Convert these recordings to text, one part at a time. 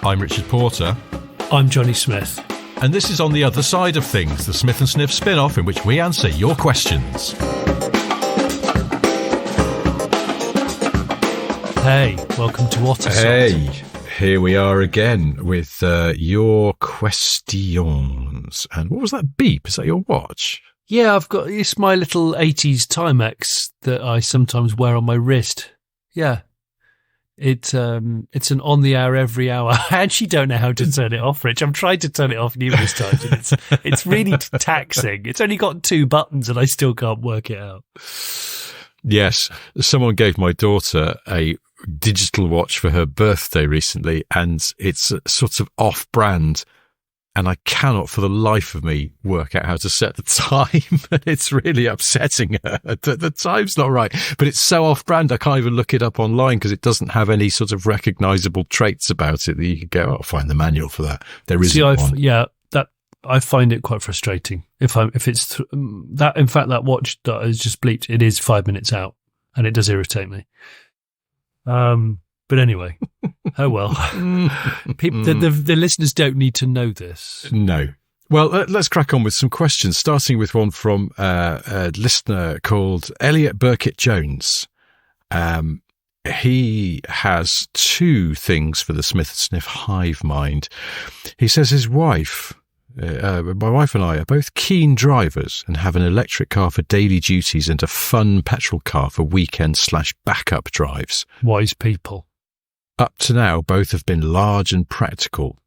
I'm Richard Porter. I'm Johnny Smith. And this is On the Other Side of Things, the Smith & Sniff spin-off in which we answer your questions. Hey, welcome to Otosot. Hey, here we are again with your questions. And what was that beep? Is that your watch? Yeah, it's my little 80s Timex that I sometimes wear on my wrist. Yeah. It's an on the hour every hour. I actually don't know how to turn it off, Rich. I've tried to turn it off numerous times, and it's really taxing. It's only got 2 buttons, and I still can't work it out. Yes, someone gave my daughter a digital watch for her birthday recently, and it's sort of off-brand. And I cannot for the life of me work out how to set the time. And it's really upsetting her. The time's not right. But it's so off-brand, I can't even look it up online because it doesn't have any sort of recognizable traits about it that you could go, I'll find the manual for that. There isn't one. Yeah, I find it quite frustrating. If it's that, in fact, that watch that is just bleeped, it is 5 minutes out, and it does irritate me. But anyway, oh well. The listeners don't need to know this. No. Well, let's crack on with some questions, starting with one from a listener called Elliot Burkitt-Jones. He has 2 things for the Smith & Sniff hive mind. He says his wife, my wife and I are both keen drivers and have an electric car for daily duties and a fun petrol car for weekend/backup drives. Wise people. Up to now, both have been large and practical.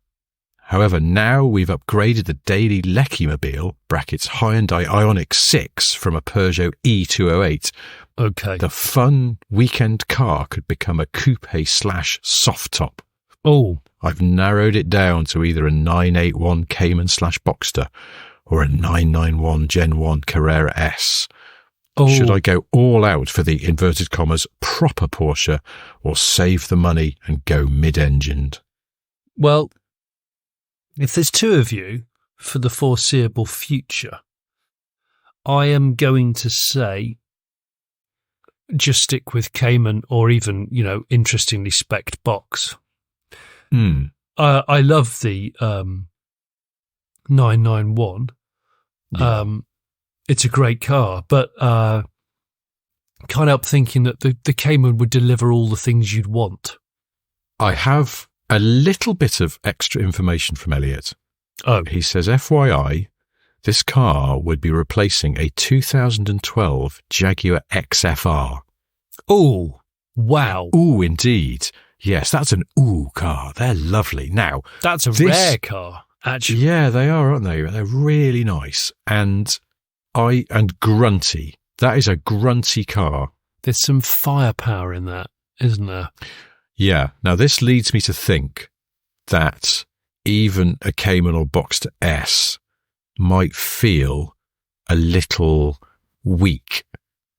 However, now we've upgraded the daily Lecky-mobile, brackets Hyundai Ioniq 6 from a Peugeot E208. Okay. The fun weekend car could become a coupe/soft top. Oh. I've narrowed it down to either a 981 Cayman/Boxster or a 991 Gen 1 Carrera S. Oh. Should I go all out for the inverted commas proper Porsche or save the money and go mid-engined? Well, if there's 2 of you for the foreseeable future, I am going to say just stick with Cayman or even, interestingly spec'd box. I love the 991. Yeah. It's a great car, but can't help thinking that the Cayman would deliver all the things you'd want. I have a little bit of extra information from Elliot. Oh. He says, FYI, this car would be replacing a 2012 Jaguar XFR. Oh, wow. Ooh, indeed. Yes, that's an ooh car. They're lovely. Now, that's a rare car, actually. Yeah, they are, aren't they? They're really nice. And grunty. That is a grunty car. There's some firepower in that, isn't there? Yeah. Now, this leads me to think that even a Cayman or Boxster S might feel a little weak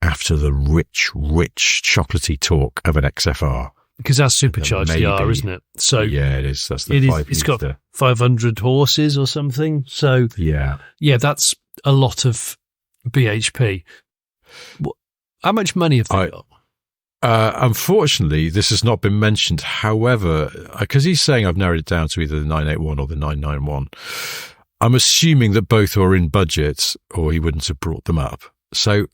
after the rich, chocolatey talk of an XFR. Because that's supercharged the R, isn't it? So yeah, it is. That's the 5 It's got 500 horses or something. So yeah, that's a lot of BHP. How much money have they got? Unfortunately, this has not been mentioned. However, because he's saying I've narrowed it down to either the 981 or the 991, I'm assuming that both are in budget or he wouldn't have brought them up. So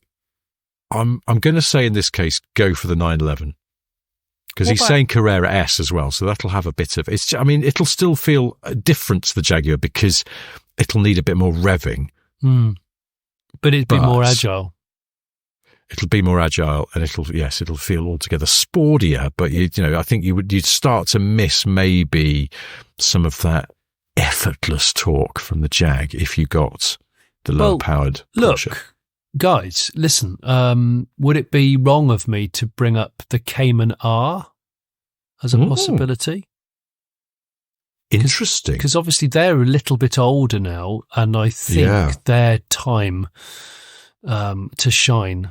I'm going to say in this case, go for the 911. Because he's saying Carrera S as well, so that'll have a bit of it's. I mean, it'll still feel different to the Jaguar because it'll need a bit more revving. But it'd be more agile. It'll be more agile, and it'll feel altogether sportier. But I think you'd start to miss maybe some of that effortless torque from the Jag if you got the low-powered Porsche. Look, guys, listen. Would it be wrong of me to bring up the Cayman R as a possibility? Interesting. Because obviously they're a little bit older now, and I think their time to shine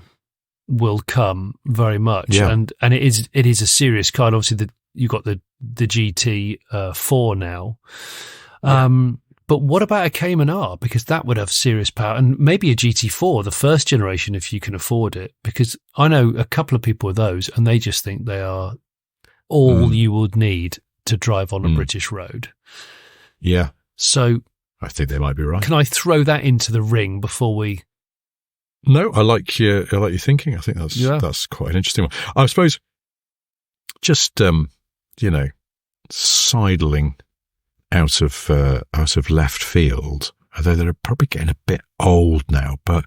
will come very much. Yeah. And it is a serious car. And obviously you got the GT 4 now. But what about a Cayman R? Because that would have serious power, and maybe a GT4, the first generation, if you can afford it. Because I know a couple of people with those, and they just think they are all you would need to drive on a British road. Yeah. So I think they might be right. can I throw that into the ring before we... No, I like your thinking. I think that's quite an interesting one. I suppose just, sidling out of left field, although they're probably getting a bit old now, but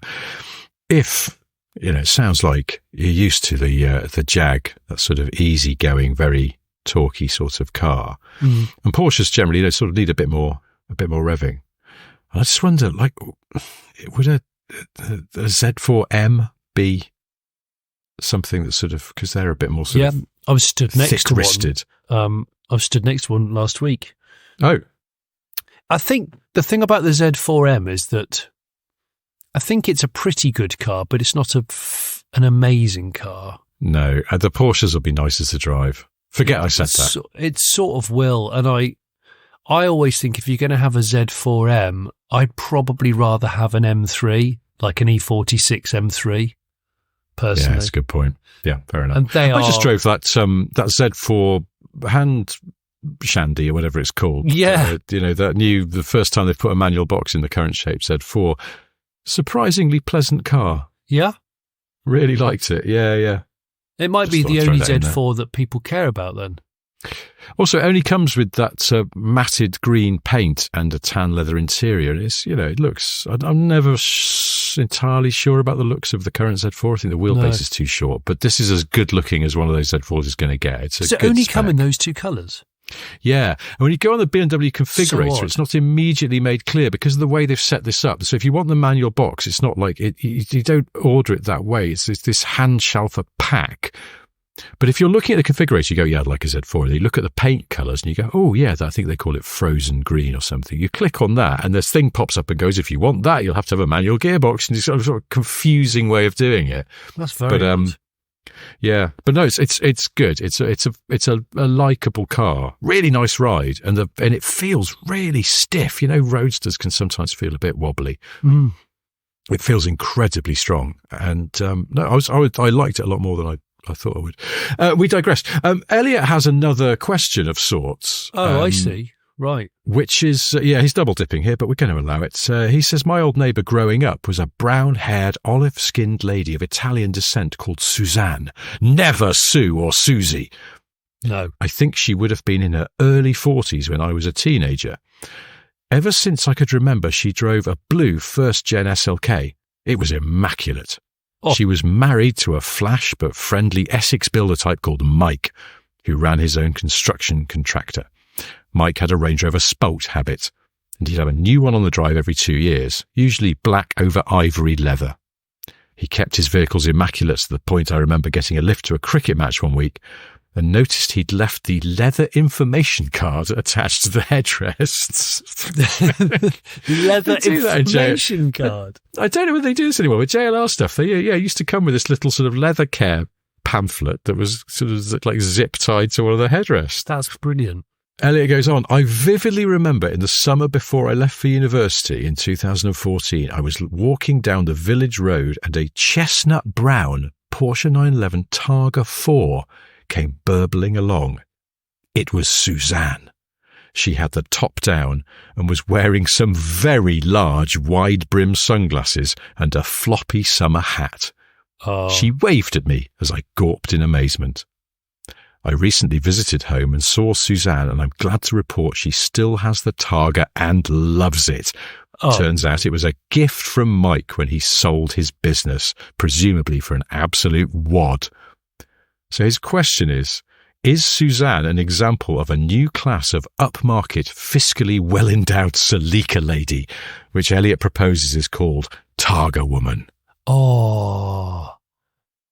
if, it sounds like you're used to the Jag, that sort of easygoing, very talky sort of car. And Porsches generally, sort of need a bit more revving. I just wonder, like, would a Z4M be something that sort of, because they're a bit more sort of I was stood next to thick-wristed. one. I was stood next to one last week. Oh. I think the thing about the Z4M is that I think it's a pretty good car, but it's not an amazing car. No, the Porsches will be nicer to drive. Forget I said that. It sort of will, and I always think if you're going to have a Z4M, I'd probably rather have an M3, like an E46 M3, personally. Yeah, that's a good point. Yeah, fair enough. And I just drove that Z4 hand shandy or whatever it's called. Yeah. The first time they put a manual box in the current shape, Z4. Surprisingly pleasant car. Yeah? Really liked it. Yeah. It might be the only Z4 that people care about then. Also, it only comes with that matted green paint and a tan leather interior. It's, it looks... I'm never entirely sure about the looks of the current Z4. I think the wheelbase is too short, but this is as good looking as one of those Z4s is going to get. Does it only come in those two colours? Yeah. And when you go on the BMW configurator, it's not immediately made clear because of the way they've set this up. So if you want the manual box, it's not like you don't order it that way. It's this hand shelfer pack. But if you're looking at the configurator, you go, I'd like a Z4. And you look at the paint colours and you go, oh, yeah, I think they call it frozen green or something. You click on that and this thing pops up and goes, if you want that, you'll have to have a manual gearbox. And it's sort of confusing way of doing it. That's very good. Yeah, but no, it's good. It's a likeable car, really nice ride, and it feels really stiff. Roadsters can sometimes feel a bit wobbly. It feels incredibly strong, and I liked it a lot more than I thought I would. We digress. Elliot has another question of sorts. Oh, I see. Right. Which is, he's double dipping here, but we're going to allow it. He says, my old neighbour growing up was a brown-haired, olive-skinned lady of Italian descent called Suzanne. Never Sue or Susie. No. I think she would have been in her early 40s when I was a teenager. Ever since I could remember, she drove a blue first-gen SLK. It was immaculate. Oh. She was married to a flash but friendly Essex builder type called Mike, who ran his own construction contractor. Mike had a Range Rover Spalt habit, and he'd have a new one on the drive every 2 years, usually black over ivory leather. He kept his vehicles immaculate to the point I remember getting a lift to a cricket match one week and noticed he'd left the leather information card attached to the headrests. Leather information card? I don't know whether they do this anymore with JLR stuff. They used to come with this little sort of leather care pamphlet that was sort of like zip tied to one of the headrests. That's brilliant. Elliot goes on, I vividly remember in the summer before I left for university in 2014, I was walking down the village road and a chestnut brown Porsche 911 Targa 4 came burbling along. It was Suzanne. She had the top down and was wearing some very large wide-brimmed sunglasses and a floppy summer hat. Oh. She waved at me as I gawped in amazement. I recently visited home and saw Suzanne, and I'm glad to report she still has the Targa and loves it. Oh. Turns out it was a gift from Mike when he sold his business, presumably for an absolute wad. So his question is Suzanne an example of a new class of upmarket, fiscally well-endowed Salika lady, which Elliot proposes is called Targa woman? Oh,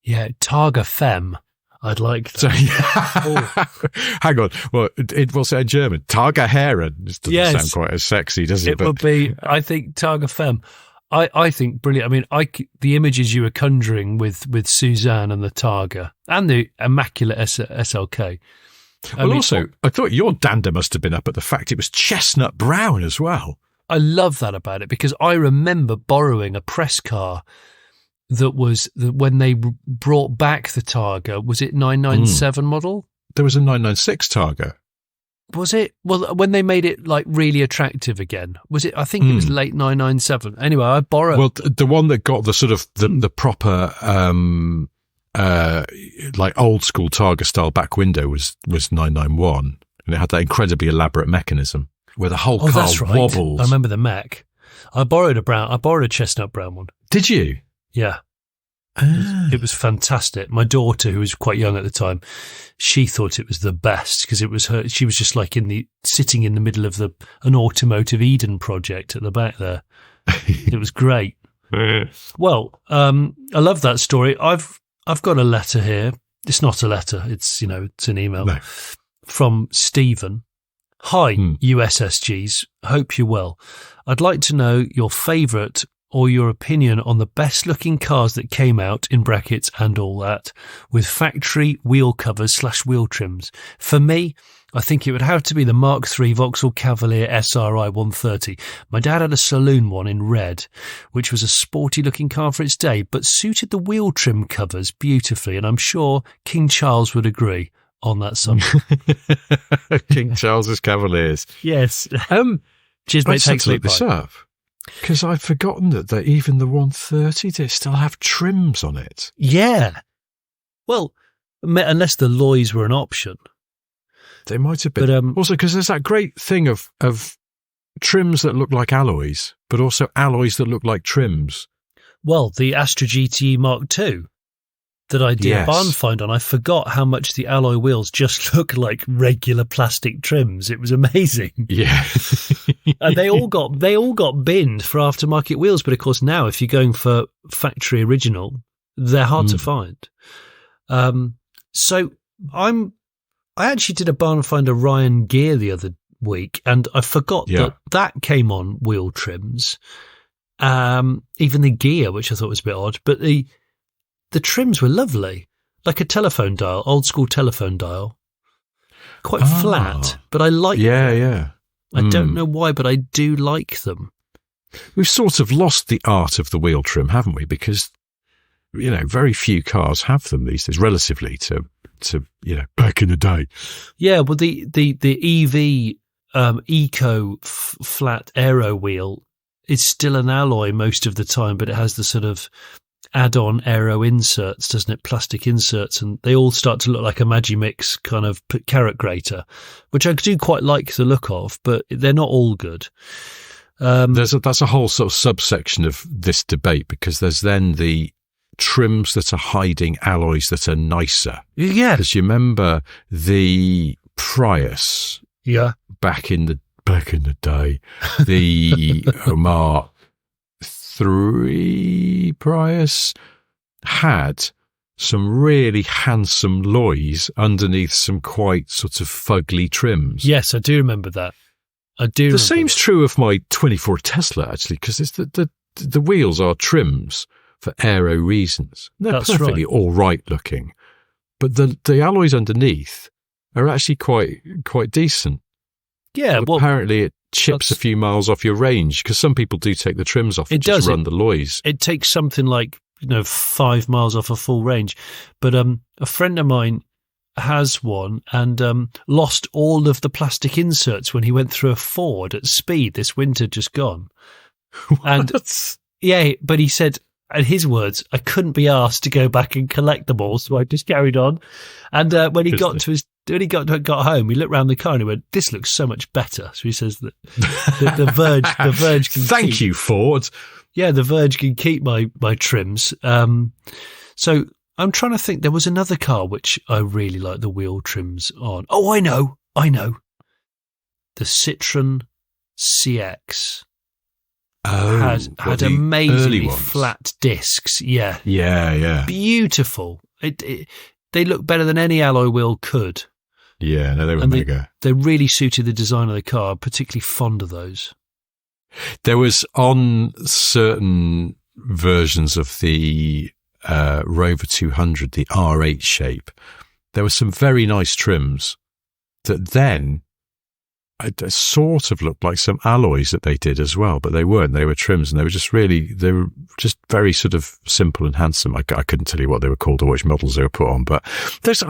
yeah, Targa femme. I'd like that. So, hang on. Well, it will say in German. Targa Herren. This doesn't sound quite as sexy, does it? It would be, I think, Targa Femme. I think brilliant. I mean, the images you were conjuring with Suzanne and the Targa and the immaculate SLK. I thought your dander must have been up at the fact it was chestnut brown as well. I love that about it because I remember borrowing a press car that was when they brought back the Targa. Was it 997 model? There was a 996 Targa. Was it? Well, when they made it like really attractive again, was it? I think it was late 997. Anyway, I borrowed. Well, the one that got the sort of the proper like old school Targa style back window was 991, and it had that incredibly elaborate mechanism where the whole car that's right. wobbles. I remember the Mac. I borrowed a chestnut brown one. Did you? Yeah. It was fantastic. My daughter, who was quite young at the time, she thought it was the best because it was her. She was just like sitting in the middle of an automotive Eden project at the back there. It was great. Well, I love that story. I've got a letter here. It's not a letter. It's it's an email from Stephen. Hi, USSGs. Hope you're well. I'd like to know your favourite or your opinion on the best looking cars that came out, in brackets and all that, with factory wheel covers / wheel trims. For me, I think it would have to be the Mark III Vauxhall Cavalier SRI 130. My dad had a saloon one in red, which was a sporty looking car for its day, but suited the wheel trim covers beautifully, and I'm sure King Charles would agree on that subject. King Charles's Cavaliers. Yes. Cheers, mate. Thanks for this up. Because I've forgotten that even the 130, they still have trims on it. Yeah. Well, unless the Loys were an option. They might have been. But, also, because there's that great thing of trims that look like alloys, but also alloys that look like trims. Well, the Astra GTE Mark II that I did a barn find on, I forgot how much the alloy wheels just look like regular plastic trims. It was amazing. Yeah. And they all got binned for aftermarket wheels, but of course now if you're going for factory original, they're hard to find. So I actually did a barn find Orion gear the other week, and I forgot that came on wheel trims. Even the gear, which I thought was a bit odd, but the trims were lovely, like a telephone dial, old school telephone dial, quite flat, but I like them. Yeah. I don't know why, but I do like them. We've sort of lost the art of the wheel trim, haven't we? Because, very few cars have them these days, relatively to back in the day. Yeah, well, the EV Eco flat aero wheel is still an alloy most of the time, but it has the sort of add-on aero inserts, doesn't it? Plastic inserts, and they all start to look like a Magimix kind of carrot grater, which I do quite like the look of, but they're not all good. That's a whole sort of subsection of this debate, because there's then the trims that are hiding alloys that are nicer. Yeah. Because you remember the Prius. Yeah. Back in the day, the Mark III Prius had some really handsome loys underneath some quite sort of fugly trims. Yes, I do remember that. The same's true of my 24 Tesla, actually, because it's the wheels are trims for aero reasons. They're perfectly all right looking, but the alloys underneath are actually quite decent. Yeah, well, apparently it chips a few miles off your range, because some people do take the trims off and just run the loys. It takes something like 5 miles off a full range. But a friend of mine has one and lost all of the plastic inserts when he went through a Ford at speed this winter just gone. And yeah, but he said, in his words, I couldn't be asked to go back and collect them all, so I just carried on. And when he got home, he looked around the car and he went, "This looks so much better." So he says that the Verge can Thank you, Ford. Yeah, the Verge can keep my trims. So I'm trying to think. There was another car which I really like the wheel trims on. Oh, I know. The Citroen CX. Had amazingly flat discs. Yeah. Beautiful. They look better than any alloy wheel could. Yeah, no, they were mega. They really suited the design of the car. I'm particularly fond of those. There was on certain versions of the Rover 200, the R8 shape, there were some very nice trims that then it sort of looked like some alloys that they did as well, but they weren't. They were trims, and they were just very sort of simple and handsome. I couldn't tell you what they were called or which models they were put on, but there's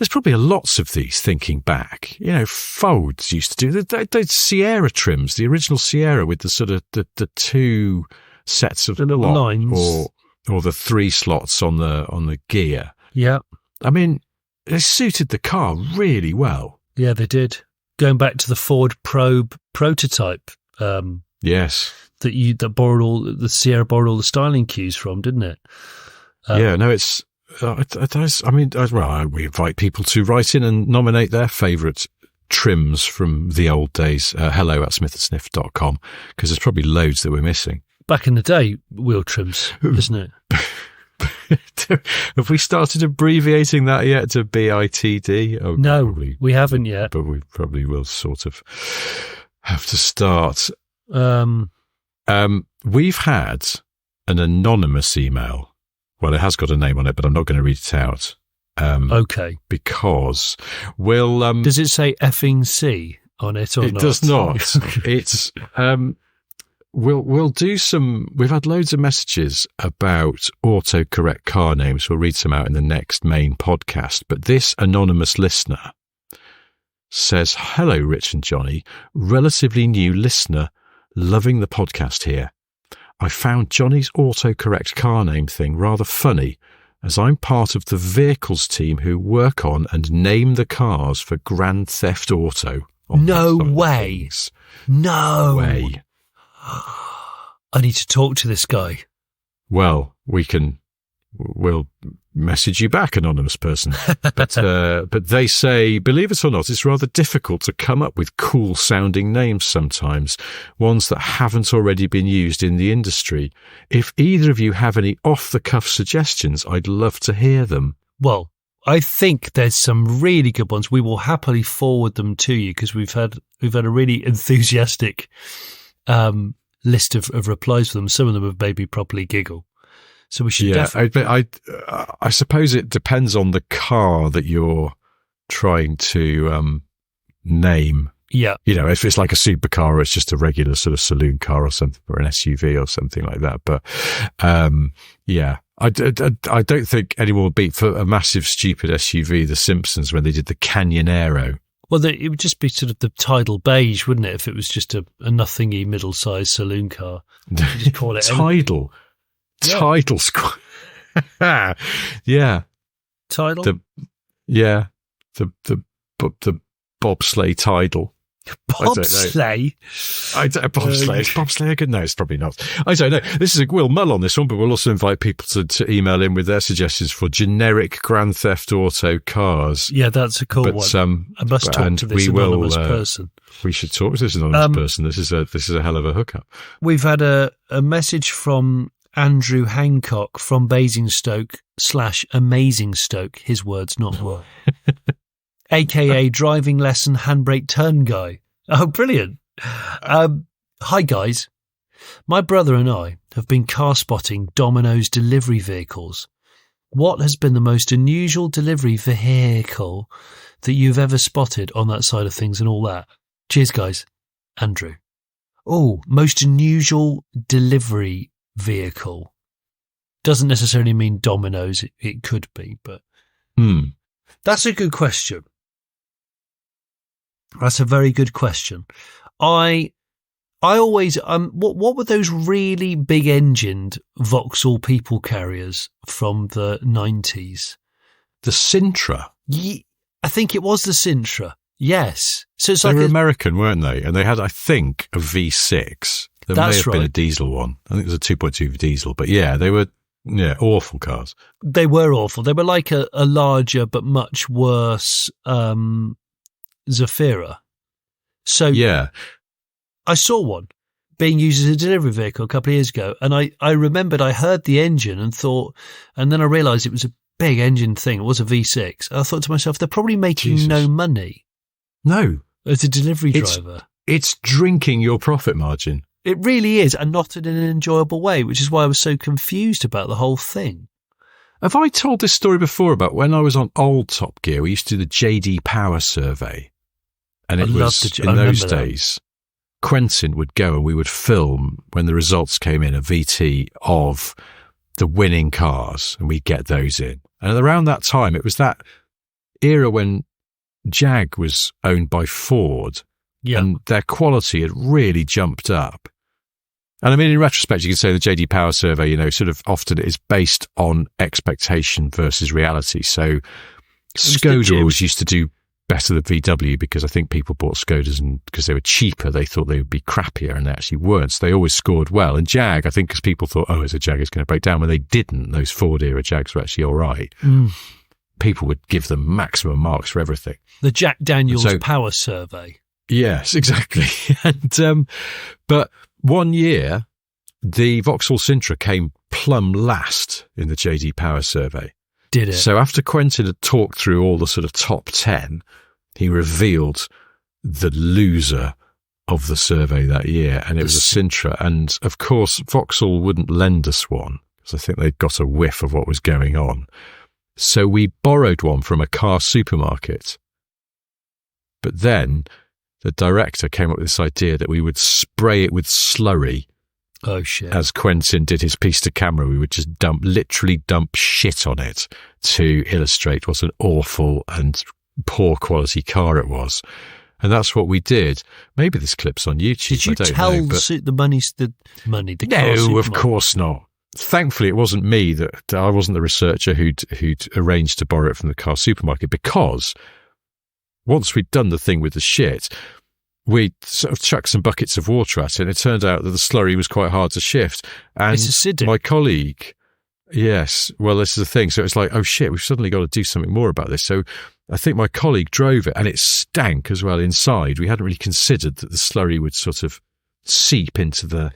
probably lots of these thinking back. Folds used to do the Sierra trims, the original Sierra with the sort of the two sets of the little lines, or the 3 slots on the gear. Yeah. I mean, they suited the car really well. Yeah, they did. Going back to the Ford Probe prototype, yes, the Sierra borrowed all the styling cues from, didn't it? It's. We invite people to write in and nominate their favourite trims from the old days. hello@smithandsniff.com, because there's probably loads that we're missing. Back in the day, wheel trims, isn't it? Have we started abbreviating that yet to BITD? Oh, no, probably, we haven't yet. But we probably will sort of have to start. We've had an anonymous email. Well, it has got a name on it, but I'm not going to read it out. Okay. Because we'll... does it say effing C on it or not? It does not. It's... We'll do some. We've had loads of messages about autocorrect car names. We'll read some out in the next main podcast. But this anonymous listener says, "Hello, Rich and Johnny. Relatively new listener, loving the podcast here. I found Johnny's autocorrect car name thing rather funny, as I'm part of the vehicles team who work on and name the cars for Grand Theft Auto." No way. No way. I need to talk to this guy. Well, we'll message you back, anonymous person. But they say, believe it or not, it's rather difficult to come up with cool sounding names sometimes, ones that haven't already been used in the industry. If either of you have any off the cuff suggestions, I'd love to hear them. Well, I think there's some really good ones. We will happily forward them to you, because we've had a really enthusiastic list of replies for them. Some of them have made me properly giggle. So we should I suppose it depends on the car that you're trying to name. Yeah. If it's like a supercar or it's just a regular sort of saloon car or something, or an SUV or something like that. But I don't think anyone will beat, for a massive stupid SUV, the Simpsons, when they did the Canyonero. Well, it would just be sort of the Tidal Beige, wouldn't it, if it was just a nothingy middle-sized saloon car? Just call it Tidal. Yeah. Tidal Squad. Yeah. Tidal? The bobsleigh Tidal. Bobsleigh? Bobsleigh. Is bobsleigh good? No, it's probably not. I don't know. This is we'll mull on this one, but we'll also invite people to email in with their suggestions for generic Grand Theft Auto cars. Yeah, that's a cool one. I must talk to this anonymous person. We should talk to this anonymous person. This is a hell of a hookup. We've had a message from Andrew Hancock from Basingstoke / Amazingstoke. His words, not mine. AKA driving lesson handbrake turn guy. Oh, brilliant. Hi, guys. My brother and I have been car spotting Domino's delivery vehicles. What has been the most unusual delivery vehicle that you've ever spotted on that side of things and all that? Cheers, guys. Andrew. Oh, most unusual delivery vehicle. Doesn't necessarily mean Domino's. It could be, but that's a good question. That's a very good question. I always what were those really big engined Vauxhall people carriers from the 90s? The Sintra. I think it was the Sintra. Yes. So it's they like were American, weren't they? And they had, I think, a V6. There may have been a diesel one. I think it was a 2.2 diesel. But yeah, they were awful cars. They were awful. They were like a larger but much worse Zafira. So yeah, I saw one being used as a delivery vehicle a couple of years ago, and I remembered I heard the engine and thought, and then I realised it was a big engine thing. It was a V6. I thought to myself, they're probably making no money. No, as a delivery driver, it's drinking your profit margin. It really is, and not in an enjoyable way, which is why I was so confused about the whole thing. Have I told this story before about when I was on old Top Gear? We used to do the JD Power survey. And it was, in those days, Quentin would go and we would film when the results came in, a VT of the winning cars, and we'd get those in. And around that time, it was that era when Jag was owned by Ford, and their quality had really jumped up. And I mean, in retrospect, you can say the JD Power survey, you know, sort of often is based on expectation versus reality. So Skoda always used to do better than VW because I think people bought Skodas and because they were cheaper, they thought they would be crappier, and they actually weren't. So they always scored well. And Jag, I think because people thought, oh, it's a Jag, it's going to break down. When they didn't, those Ford era Jags were actually all right. People would give them maximum marks for everything. The Jack Daniels Power Survey. Yes, exactly. And but one year, the Vauxhall Sintra came plumb last in the JD Power survey. Did it? So after Quentin had talked through all the sort of top 10, he revealed the loser of the survey that year, and it was a Sintra. And of course, Vauxhall wouldn't lend us one because I think they'd got a whiff of what was going on. So we borrowed one from a car supermarket. But then the director came up with this idea that we would spray it with slurry. Oh, shit. As Quentin did his piece to camera, we would just literally dump shit on it to illustrate what an awful and poor quality car it was. And that's what we did. Maybe this clip's on YouTube. Did you tell the No, of course not. Thankfully, it wasn't me that I wasn't the researcher who'd arranged to borrow it from the car supermarket, because once we'd done the thing with the shit, we sort of chucked some buckets of water at it, and it turned out that the slurry was quite hard to shift. And it's acidic. My colleague, yes, well, this is the thing. So it's like, oh shit, we've suddenly got to do something more about this. So I think my colleague drove it, and it stank as well inside. We hadn't really considered that the slurry would sort of seep into the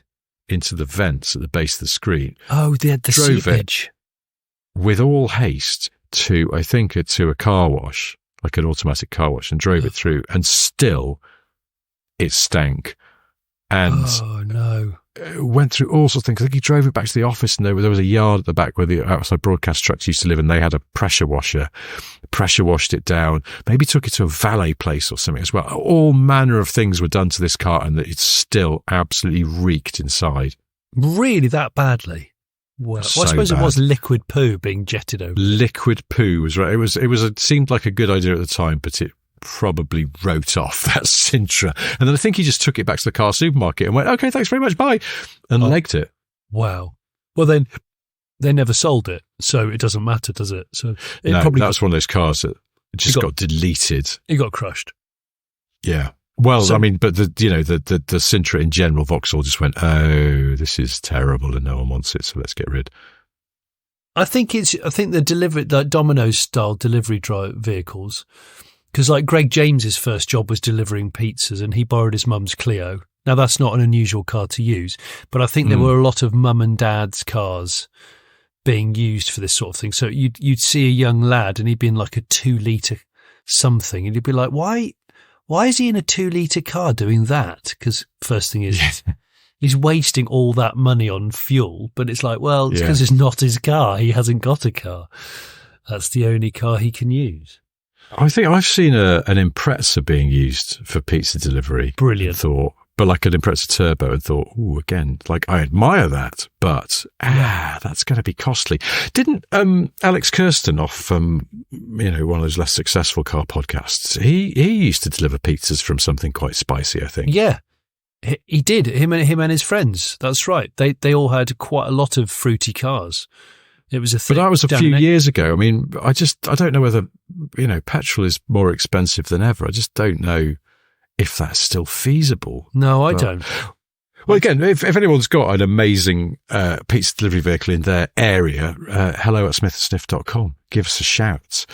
vents at the base of the screen. Oh, the seepage. With all haste to a car wash, like an automatic car wash, and drove it through, and still it stank. And oh no, went through all sorts of things. I think he drove it back to the office, and there was a yard at the back where the outside broadcast trucks used to live, and they had a pressure washer. Pressure washed it down, maybe took it to a valet place or something as well. All manner of things were done to this car, and it still absolutely reeked inside. Really, that badly? Well, I suppose it was liquid poo being jetted over. Liquid poo was right. It seemed like a good idea at the time, but it probably wrote off that Sintra. And then I think he just took it back to the car supermarket and went, okay, thanks very much, bye, and legged it. Wow. Well, then they never sold it, so it doesn't matter, does it? So that was one of those cars that just got deleted. It got crushed. Yeah. Well, I mean, but the Sintra in general, Vauxhall just went, oh, this is terrible and no one wants it, so let's get rid. I think the Domino's style delivery vehicles, because like Greg James's first job was delivering pizzas, and he borrowed his mum's Clio. Now that's not an unusual car to use, but I think there were a lot of mum and dad's cars being used for this sort of thing. So you'd see a young lad, and he'd be in like a 2-litre something, and you'd be like, why is he in a 2-litre car doing that? Because first thing is, he's wasting all that money on fuel, but it's like, well, it's because it's not his car. He hasn't got a car. That's the only car he can use. I think I've seen an Impreza being used for pizza delivery. Brilliant. But like an Impreza Turbo, and thought, ooh, again, like I admire that, but that's going to be costly. Didn't Alex Kirsten off one of those less successful car podcasts? He used to deliver pizzas from something quite spicy, I think. Yeah, he did. Him and his friends. That's right. They all had quite a lot of fruity cars. It was a thing. But that was a few years ago. I mean, I don't know whether petrol is more expensive than ever. I just don't know if that's still feasible. No, I don't. Well, again, if anyone's got an amazing pizza delivery vehicle in their area, hello@smithandsniff.com. Give us a shout.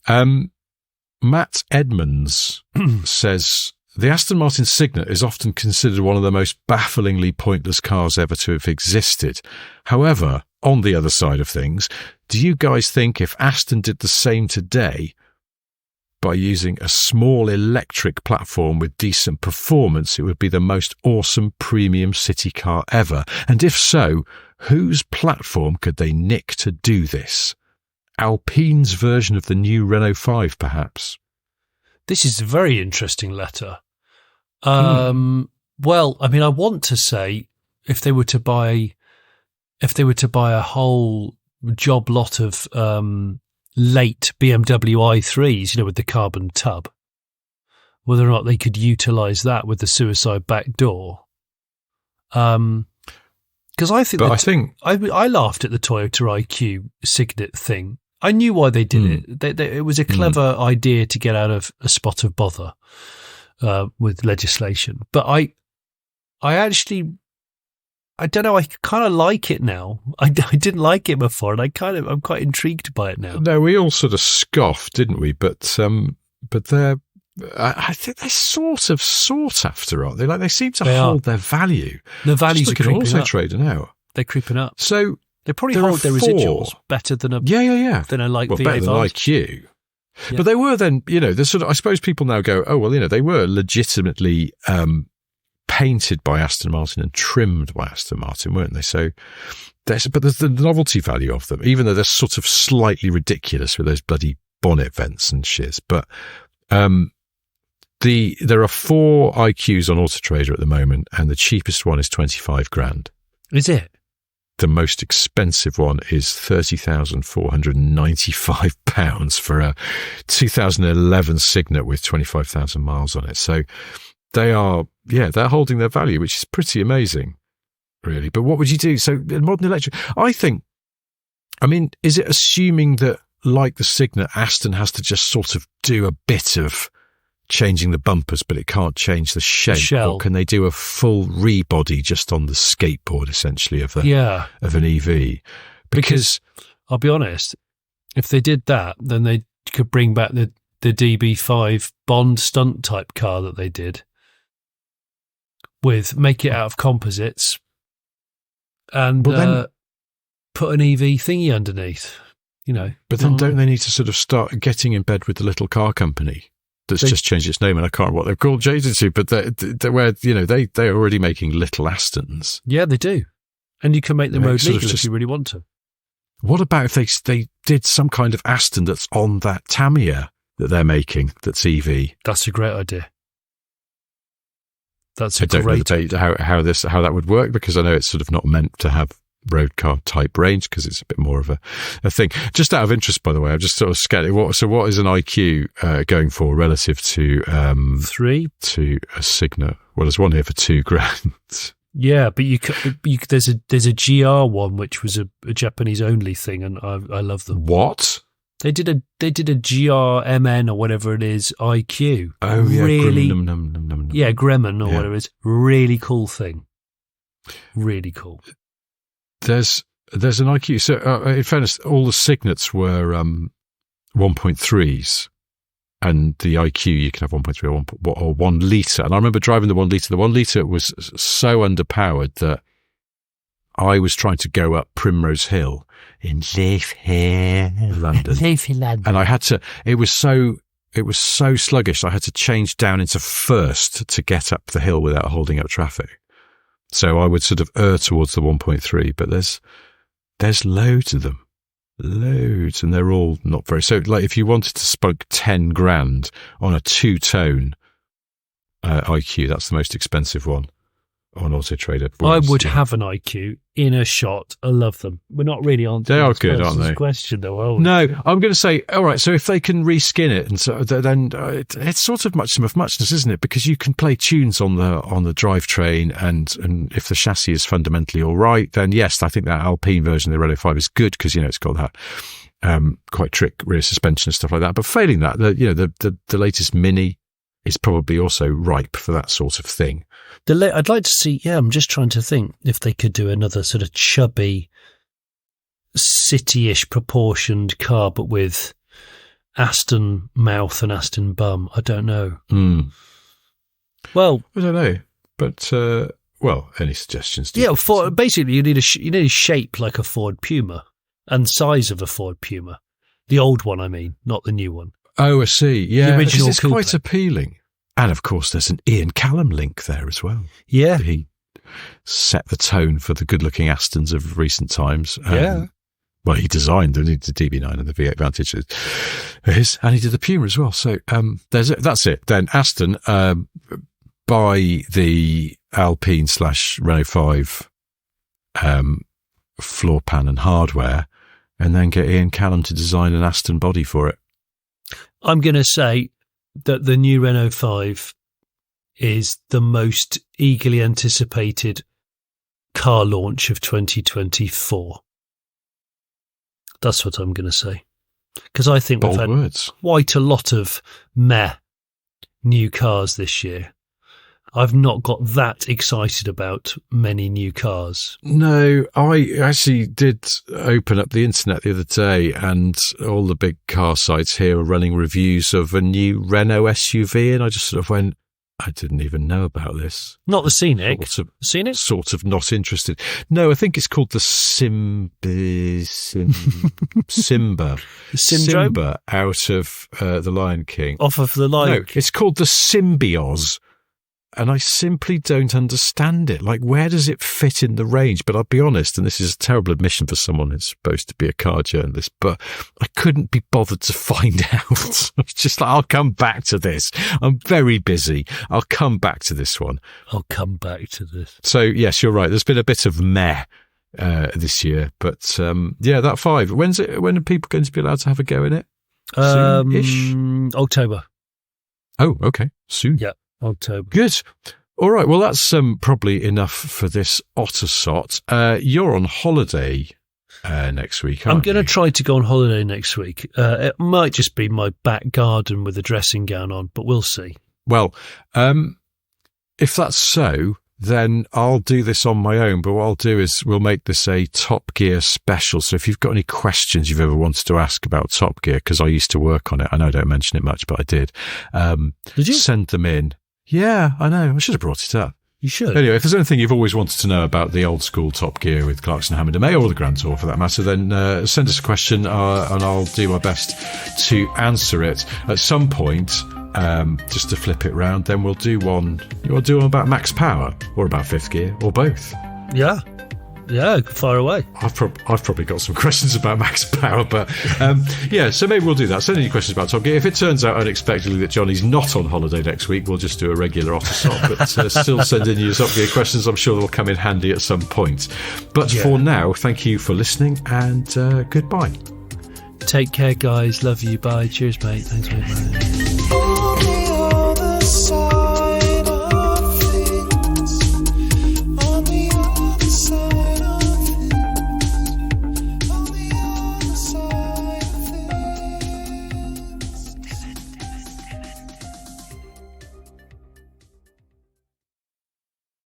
Matt Edmonds says, the Aston Martin Signet is often considered one of the most bafflingly pointless cars ever to have existed. However, on the other side of things, do you guys think if Aston did the same today, by using a small electric platform with decent performance, it would be the most awesome premium city car ever? And if so, whose platform could they nick to do this? Alpine's version of the new Renault 5, perhaps? This is a very interesting letter. Well, I mean, I want to say if they were to buy a whole job lot of late BMW i3s, with the carbon tub, whether or not they could utilise that with the suicide back door. Because I think I laughed at the Toyota IQ Signet thing. I knew why they did it. It was a clever idea to get out of a spot of bother with legislation. But I don't know. I kind of like it now. I didn't like it before, and I'm quite intrigued by it now. No, we all sort of scoffed, didn't we? But they're. I think they're sort of sought after, aren't they? Like they seem to hold their value. The values are creeping up. Auto Trader now. They're creeping up. So they probably hold their residuals better than a than a better than IQ. Yeah. But they were then, there's sort of. I suppose people now go, oh well, they were legitimately painted by Aston Martin and trimmed by Aston Martin, weren't they? So there's the novelty value of them, even though they're sort of slightly ridiculous with those bloody bonnet vents and shiz. But there are 4 IQs on Auto Trader at the moment, and the cheapest one is 25 grand. Is it? The most expensive one is £30,495 for a 2011 Signet with 25,000 miles on it. So they're holding their value, which is pretty amazing, really. But what would you do? So modern electric, is it assuming that, like the Signet, Aston has to just sort of do a bit of changing the bumpers, but it can't change the shape? Or can they do a full rebody just on the skateboard, essentially, of an EV? Because I'll be honest, if they did that, then they could bring back the DB5 Bond stunt type car that they did, make it out of composites, and put an EV thingy underneath. But then don't they need to sort of start getting in bed with the little car company that's just changed its name, and I can't remember what they're called, to, but they're already making little Astons. Yeah, they do. And you can make them road legal if you really want to. What about if they did some kind of Aston that's on that Tamiya that they're making that's EV? That's a great idea. I don't know how that would work, because I know it's sort of not meant to have road car type range, because it's a bit more of a thing. Just out of interest, by the way, I've just sort of scanned it. So what is an IQ going for relative to 3 to a Signet? Well, there's one here for 2 grand. Yeah, but there's a GR one which was a Japanese only thing, and I love them. What? They did a GR-MN or whatever it is IQ. Oh yeah, really, Gremlin or whatever it is. Really cool thing. Really cool. There's an IQ. So in fairness, all the Signets were 1.3s, and the IQ you can have 1.3 or 1 litre. And I remember driving the 1 litre. The 1 litre was so underpowered that I was trying to go up Primrose Hill in London. And I had to. It was so sluggish. I had to change down into first to get up the hill without holding up traffic. So I would sort of err towards the 1.3, but there's loads of them. Loads, and they're all not very. So, like, if you wanted to spunk 10 grand on a 2-tone IQ, that's the most expensive one on Auto Trader. I would have an IQ in a shot. I love them. We're not really on. They are good, aren't they? Question though. Are we? No, I'm going to say, all right. So if they can reskin it, and so then it's sort of much of muchness, isn't it? Because you can play tunes on the drivetrain, and if the chassis is fundamentally all right, then yes, I think that Alpine version of the Renault 5 is good, because it's got that quite trick rear suspension and stuff like that. But failing that, the latest Mini is probably also ripe for that sort of thing. I'd like to see. Yeah, I'm just trying to think if they could do another sort of chubby, city-ish proportioned car, but with Aston mouth and Aston bum. I don't know. Well, I don't know, but any suggestions? Yeah, basically, you need a shape like a Ford Puma and size of a Ford Puma. The old one, I mean, not the new one. Oh, I see. Yeah, the original it's quite appealing. And of course, there's an Ian Callum link there as well. Yeah. He set the tone for the good-looking Astons of recent times. Well, he designed the DB9 and the V8 Vantage, and he did the Puma as well. So that's it. Then Aston, buy the Alpine / Renault 5 floor pan and hardware, and then get Ian Callum to design an Aston body for it. I'm going to say that the new Renault 5 is the most eagerly anticipated car launch of 2024. That's what I'm going to say. Because I think we've had quite a lot of new cars this year. I've not got that excited about many new cars. No, I actually did open up the internet the other day, and all the big car sites here are running reviews of a new Renault SUV, and I just sort of went, I didn't even know about this. Not the Scenic. Scenic? Sort of not interested. No, I think it's called the Simba. Simba out of The Lion King. Off of The Lion King? No, it's called the Symbios. And I simply don't understand it. Like, where does it fit in the range? But I'll be honest, and this is a terrible admission for someone who's supposed to be a car journalist, but I couldn't be bothered to find out. It's just like, I'll come back to this. I'm very busy. I'll come back to this one. I'll come back to this. So, yes, you're right. There's been a bit of meh this year. But, that 5. When are people going to be allowed to have a go in it? Soon-ish? October. Oh, okay. Soon. Yeah. October. Good. All right. Well, that's probably enough for this Otosot. You're on holiday next week, aren't I'm going to try to go on holiday next week. It might just be my back garden with a dressing gown on, but we'll see. Well, if that's so, then I'll do this on my own. But what I'll do is we'll make this a Top Gear special. So if you've got any questions you've ever wanted to ask about Top Gear, because I used to work on it. I know I don't mention it much, but I did. Did you? Send them in. Yeah, I know. I should have brought it up. You should. Anyway, if there's anything you've always wanted to know about the old school Top Gear with Clarkson, Hammond and May, or the Grand Tour for that matter, then send us a question and I'll do my best to answer it. At some point, just to flip it round, then we'll do one. You'll do one about Max Power or about Fifth Gear or both. Yeah. Yeah, far away. I've probably got some questions about Max Power, but so maybe we'll do that. Send any questions about Top Gear. If it turns out unexpectedly that Johnny's not on holiday next week, we'll just do a regular Otosot. But still send in your Top Gear questions. I'm sure they'll come in handy at some point. But for now, thank you for listening and goodbye. Take care, guys. Love you. Bye. Cheers, mate. Thanks very much.